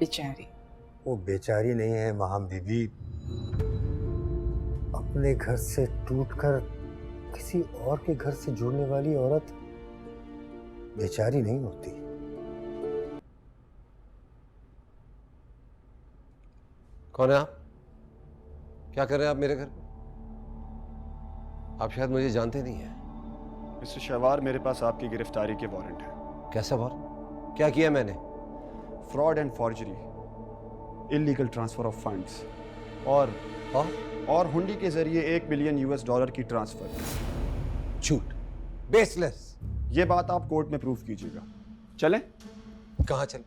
बेचारी। वो बेचारी नहीं है महाम बीबी, अपने घर से टूटकर किसी और के घर से जुड़ने वाली औरत बेचारी नहीं होती। कौन है आप? क्या कर रहे हैं आप मेरे घर पे? आप शायद मुझे जानते नहीं हैं। मिस्टर शहवार, मेरे पास आपकी गिरफ्तारी के वारंट है। कैसा वारंट? क्या किया मैंने? Fraud and forgery, illegal transfer of funds और हुंडी के जरिए $1 बिलियन US की ट्रांसफर। झूठ, बेसलेस। ये बात आप कोर्ट में प्रूफ कीजिएगा। चलें? कहाँ चले?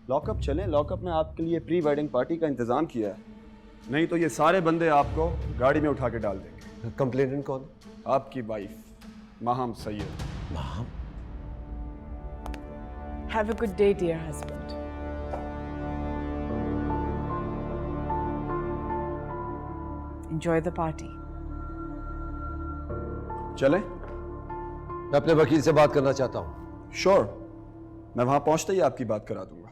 लॉकअप चलें। लॉकअप में आपके लिए प्री वेडिंग पार्टी का इंतजाम किया है, नहीं तो ये सारे बंदे आपको गाड़ी में उठा के डाल देंगे। कंप्लेनेंट कौन है? आपकी wife Maham Syed. Maham? Have a good day, dear husband. Enjoy the party. चलें? मैं अपने वकील से बात करना चाहता हूँ। श्योर, मैं वहां पहुंचते ही आपकी बात करा दूंगा।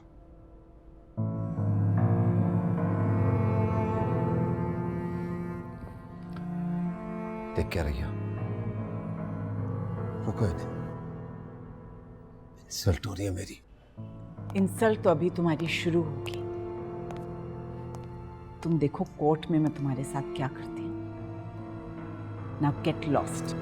देख क्या रही हो? रुको इन्हें, इंसल्ट हो रही है मेरी। इंसल्ट तो अभी तुम्हारी शुरू होगी। तुम देखो कोर्ट में मैं तुम्हारे साथ क्या करती हूँ। Now get lost.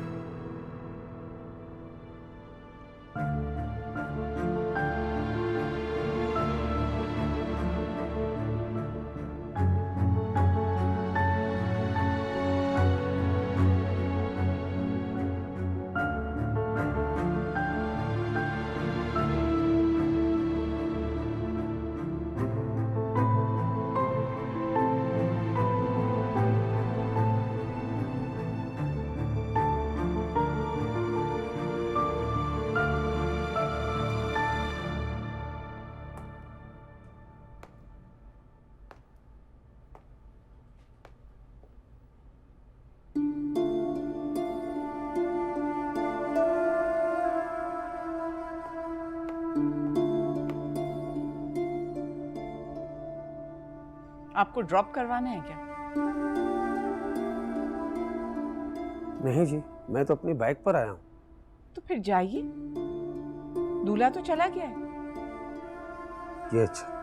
आपको ड्रॉप करवाना है क्या? नहीं जी, मैं तो अपनी बाइक पर आया हूँ। तो फिर जाइए, दूल्हा तो चला गया है। ये अच्छा।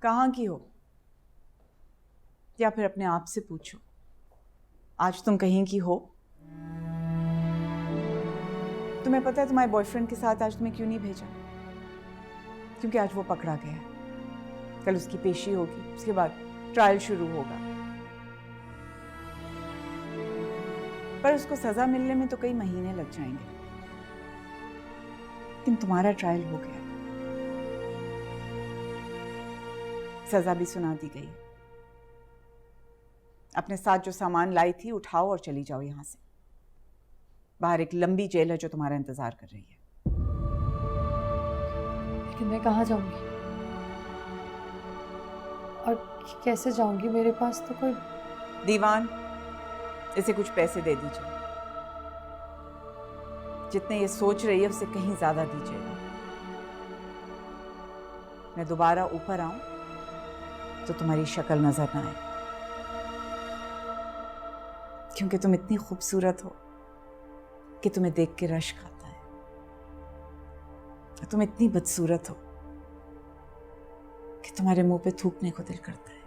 कहाँ की हो? या फिर अपने आप से पूछो, आज तुम कहीं की हो? तुम्हें पता है तुम्हारे बॉयफ्रेंड के साथ आज तुम्हें क्यों नहीं भेजा? क्योंकि आज वो पकड़ा गया है। कल उसकी पेशी होगी, उसके बाद ट्रायल शुरू होगा। पर उसको सजा मिलने में तो कई महीने लग जाएंगे। लेकिन तुम्हारा ट्रायल हो गया, सजा भी सुना दी गई। अपने साथ जो सामान लाई थी उठाओ और चली जाओ यहां से। बाहर एक लंबी जेल है जो तुम्हारा इंतजार कर रही है। लेकिन मैं कहाँ जाऊंगी और कैसे जाऊंगी? मेरे पास तो कोई। दीवान, इसे कुछ पैसे दे दीजिए। जितने ये सोच रही है उससे कहीं ज्यादा दीजिएगा। मैं दोबारा ऊपर आऊं तो तुम्हारी शक्ल नजर ना आए, क्योंकि तुम इतनी खूबसूरत हो कि तुम्हें देख के रश्क आता है। तुम इतनी बदसूरत हो कि तुम्हारे मुंह पे थूकने को दिल करता है।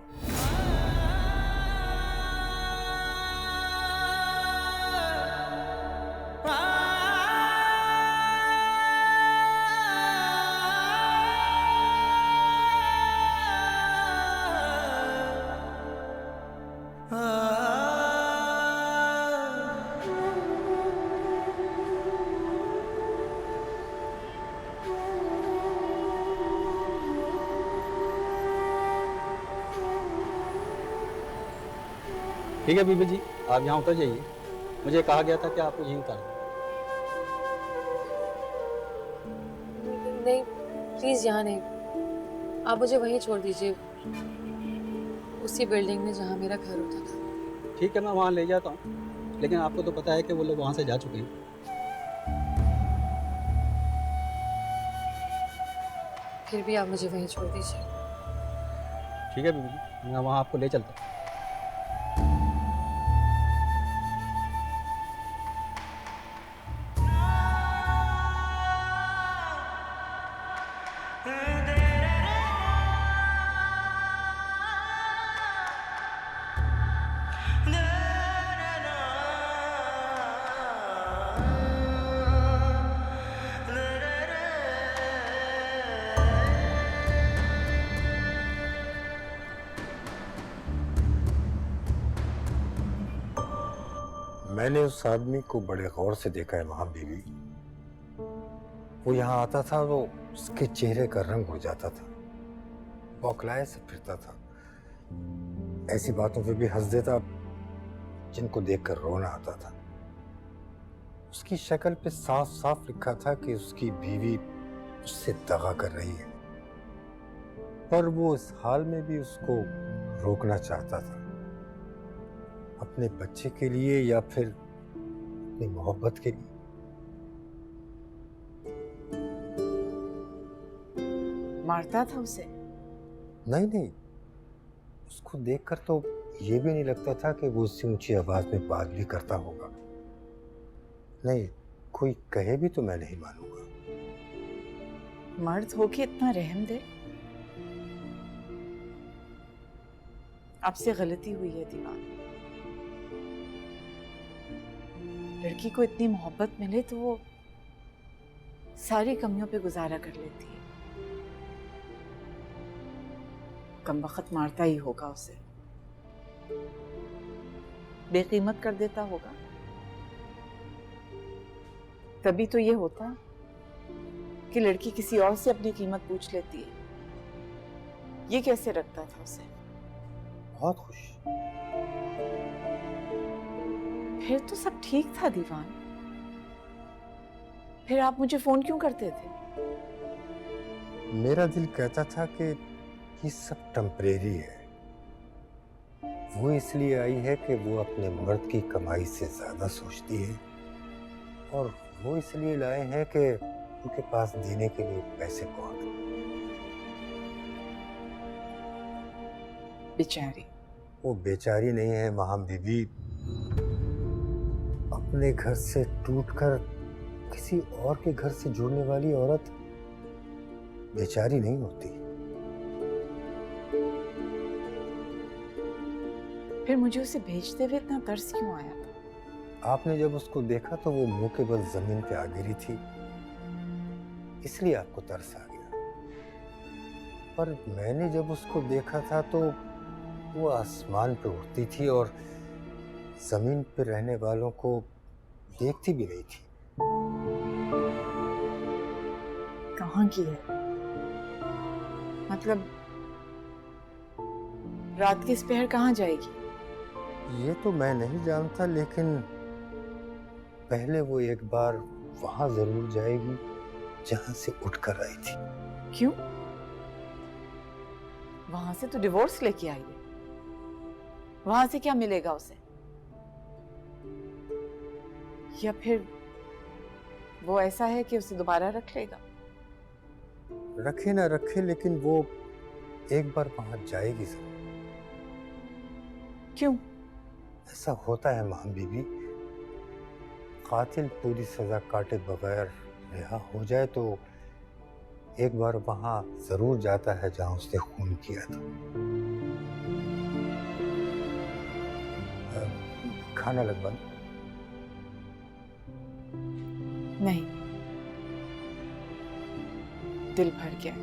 ठीक है बीबी जी, आप यहाँ उतर जाइए। मुझे कहा गया था कि आपको यहीं उतार दूँ। नहीं, प्लीज़ यहाँ नहीं, आप मुझे वहीं छोड़ दीजिए, उसी बिल्डिंग में जहाँ मेरा घर होता था। ठीक है, मैं वहाँ ले जाता हूँ, लेकिन आपको तो पता है कि वो लोग वहाँ से जा चुके हैं। फिर भी आप मुझे वहीं छोड़ दीजिए। ठीक है बीबी जी, मैं वहाँ आपको ले चलता हूँ। मैंने उस आदमी को बड़े गौर से देखा है वहां बीवी। वो यहाँ आता था तो उसके चेहरे का रंग उड़ जाता था, बौखलाए से फिरता था, ऐसी बातों पे भी हंस देता जिनको देखकर रोना आता था। उसकी शक्ल पे साफ साफ लिखा था कि उसकी बीवी उससे दगा कर रही है, पर वो इस हाल में भी उसको रोकना चाहता था, अपने बच्चे के लिए या फिर अपनी मोहब्बत के लिए। मारता था उसे? नहीं, उसको देखकर तो ये भी नहीं लगता था कि वो उससे ऊंची आवाज में बात भी करता होगा। नहीं, कोई कहे भी तो मैं नहीं मानूंगा। मर्द होके इतना रहम दे? आपसे गलती हुई है दीवान। लड़की को इतनी मोहब्बत मिले तो वो सारी कमियों पे गुजारा कर लेती है। कम वक्त मारता ही होगा उसे, बेकीमत कर देता होगा। तभी तो ये होता कि लड़की किसी और से अपनी कीमत पूछ लेती है। ये कैसे रखता था उसे? बहुत खुश। फिर तो सब ठीक था दीवान। फिर आप मुझे फोन क्यों करते थे? मेरा दिल कहता था कि ये सब टेम्परेरी है। वो इसलिए आई है कि वो अपने मर्द की कमाई से ज्यादा सोचती है, और वो इसलिए लाए हैं कि उनके पास देने के लिए पैसे बहुत हैं। बेचारी। वो बेचारी नहीं है महाम बीबी। अपने घर से टूटकर किसी और के घर से जुड़ने वाली औरत बेचारी नहीं होती। फिर मुझे उसे भेजते हुए इतना तरस क्यों आया था? आपने जब उसको देखा तो वो मुंह के बल जमीन पे आ गिरी थी, इसलिए आपको तरस आ गया। पर मैंने जब उसको देखा था तो वो आसमान पे उड़ती थी और जमीन पे रहने वालों को देखती भी नहीं थी। कहाँ की है? मतलब रात की पहर कहाँ जाएगी? ये तो मैं नहीं जानता, लेकिन पहले वो एक बार वहां जरूर जाएगी जहां से उठकर आई थी। क्यों? वहां से तो डिवोर्स लेके आई है। वहां से क्या मिलेगा उसे? या फिर वो ऐसा है कि उसे दोबारा रख लेगा? रखे ना रखे, लेकिन वो एक बार वहां जाएगी जरूर। क्यों? ऐसा होता है महाम बीबी, कातिल पूरी सजा काटे बगैर रिहा हो जाए तो एक बार वहां जरूर जाता है जहां उसने खून किया था। खाना लगवा दूं? नहीं, दिल भर गया।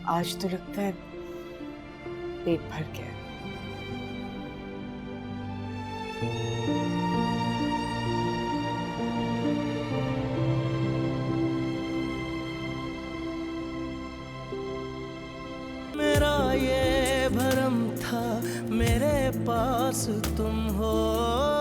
आज तो लगता है पेट भर गया। मेरा ये भरम था पास तुम हो